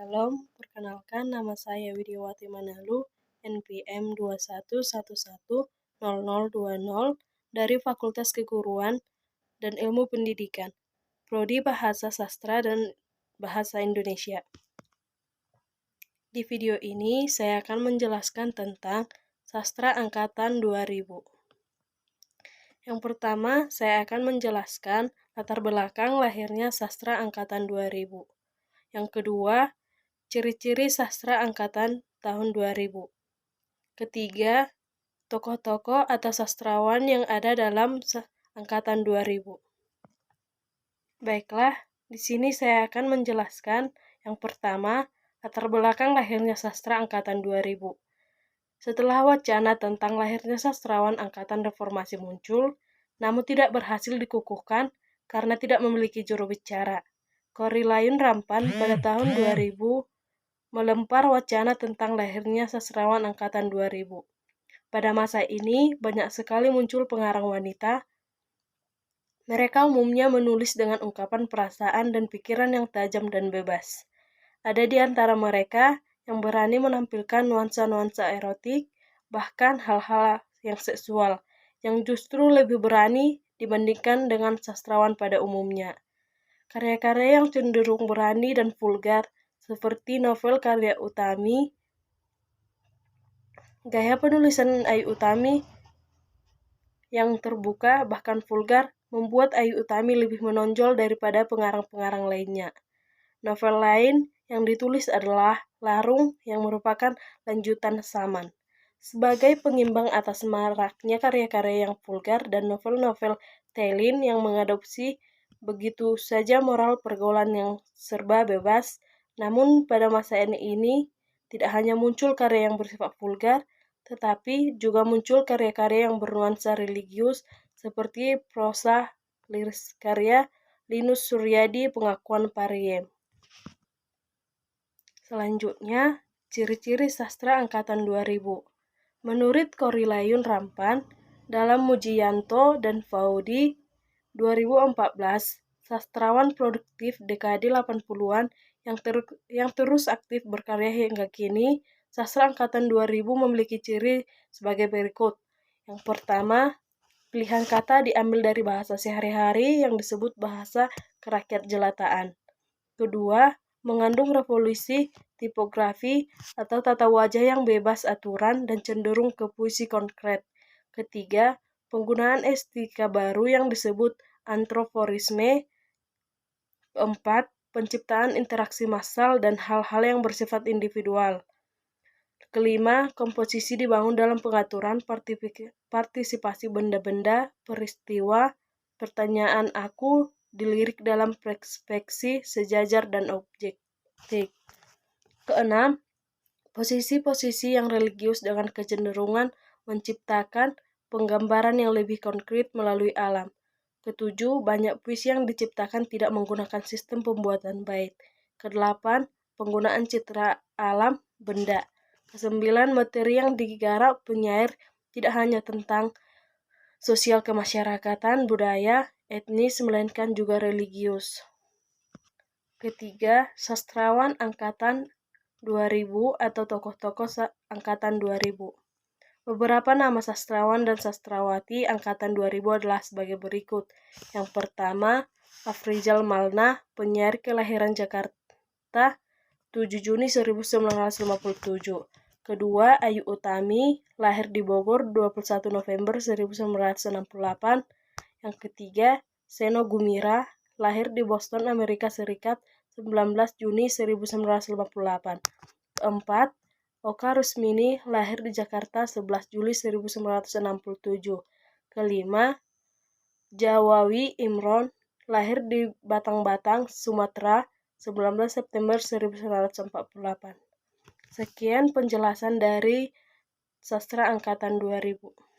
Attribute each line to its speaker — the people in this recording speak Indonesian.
Speaker 1: Shalom, perkenalkan nama saya Widiawati Manalu, NPM 21110020 dari Fakultas Keguruan dan Ilmu Pendidikan, Prodi Bahasa Sastra dan Bahasa Indonesia. Di video ini saya akan menjelaskan tentang sastra angkatan 2000. Yang pertama, saya akan menjelaskan latar belakang lahirnya sastra angkatan 2000. Yang kedua, ciri-ciri sastra angkatan tahun 2000. Ketiga, tokoh-tokoh atau sastrawan yang ada dalam angkatan 2000. Baiklah, di sini saya akan menjelaskan yang pertama, latar belakang lahirnya sastra angkatan 2000. Setelah wacana tentang lahirnya sastrawan angkatan reformasi muncul, namun tidak berhasil dikukuhkan karena tidak memiliki juru bicara, Korrie Rampan pada tahun 2000 melempar wacana tentang lahirnya sastrawan angkatan 2000. Pada masa ini, banyak sekali muncul pengarang wanita. Mereka umumnya menulis dengan ungkapan perasaan dan pikiran yang tajam dan bebas. Ada di antara mereka yang berani menampilkan nuansa-nuansa erotik, bahkan hal-hal yang seksual, yang justru lebih berani dibandingkan dengan sastrawan pada umumnya. Karya-karya yang cenderung berani dan vulgar, seperti novel karya Utami. Gaya penulisan Ayu Utami yang terbuka bahkan vulgar membuat Ayu Utami lebih menonjol daripada pengarang-pengarang lainnya. Novel lain yang ditulis adalah Larung yang merupakan lanjutan Saman. Sebagai pengimbang atas maraknya karya-karya yang vulgar dan novel-novel Tailin yang mengadopsi begitu saja moral pergaulan yang serba bebas, namun pada masa ini tidak hanya muncul karya yang bersifat vulgar, tetapi juga muncul karya-karya yang bernuansa religius seperti prosa liris karya Linus Suryadi Pengakuan Pariem. Selanjutnya, ciri-ciri sastra angkatan 2000. Menurut Korrie Rampan, dalam Mujianto dan Faudi 2014, sastrawan produktif dekade 80-an yang terus aktif berkarya hingga kini, sastra angkatan 2000 memiliki ciri sebagai berikut. Yang pertama, pilihan kata diambil dari bahasa sehari-hari yang disebut bahasa kerakyat jelataan. Kedua, mengandung revolusi tipografi atau tata wajah yang bebas aturan dan cenderung ke puisi konkret. Ketiga, penggunaan estetika baru yang disebut antroporisme. Keempat, penciptaan interaksi massal dan hal-hal yang bersifat individual. Kelima, komposisi dibangun dalam pengaturan partisipasi benda-benda, peristiwa, pertanyaan aku, dilirik dalam perspeksi sejajar dan objektif. Keenam, posisi-posisi yang religius dengan kecenderungan menciptakan penggambaran yang lebih konkret melalui alam. Ketujuh, banyak puisi yang diciptakan tidak menggunakan sistem pembuatan bait. Kedelapan, penggunaan citra alam benda. Kesembilan, materi yang digarap penyair tidak hanya tentang sosial kemasyarakatan, budaya, etnis, melainkan juga religius. Ketiga, sastrawan angkatan 2000 atau tokoh-tokoh angkatan 2000. Beberapa nama sastrawan dan sastrawati angkatan 2000 adalah sebagai berikut. Yang pertama, Afrizal Malna, penyair kelahiran Jakarta 7 Juni 1957. Kedua, Ayu Utami, lahir di Bogor 21 November 1968. Yang ketiga, Seno Gumira, lahir di Boston, Amerika Serikat 19 Juni 1958. Keempat, Oka Rusmini, lahir di Jakarta 11 Juli 1967. Kelima, Jawawi Imron, lahir di Batang-Batang, Sumatera 19 September 1948. Sekian penjelasan dari sastra angkatan 2000.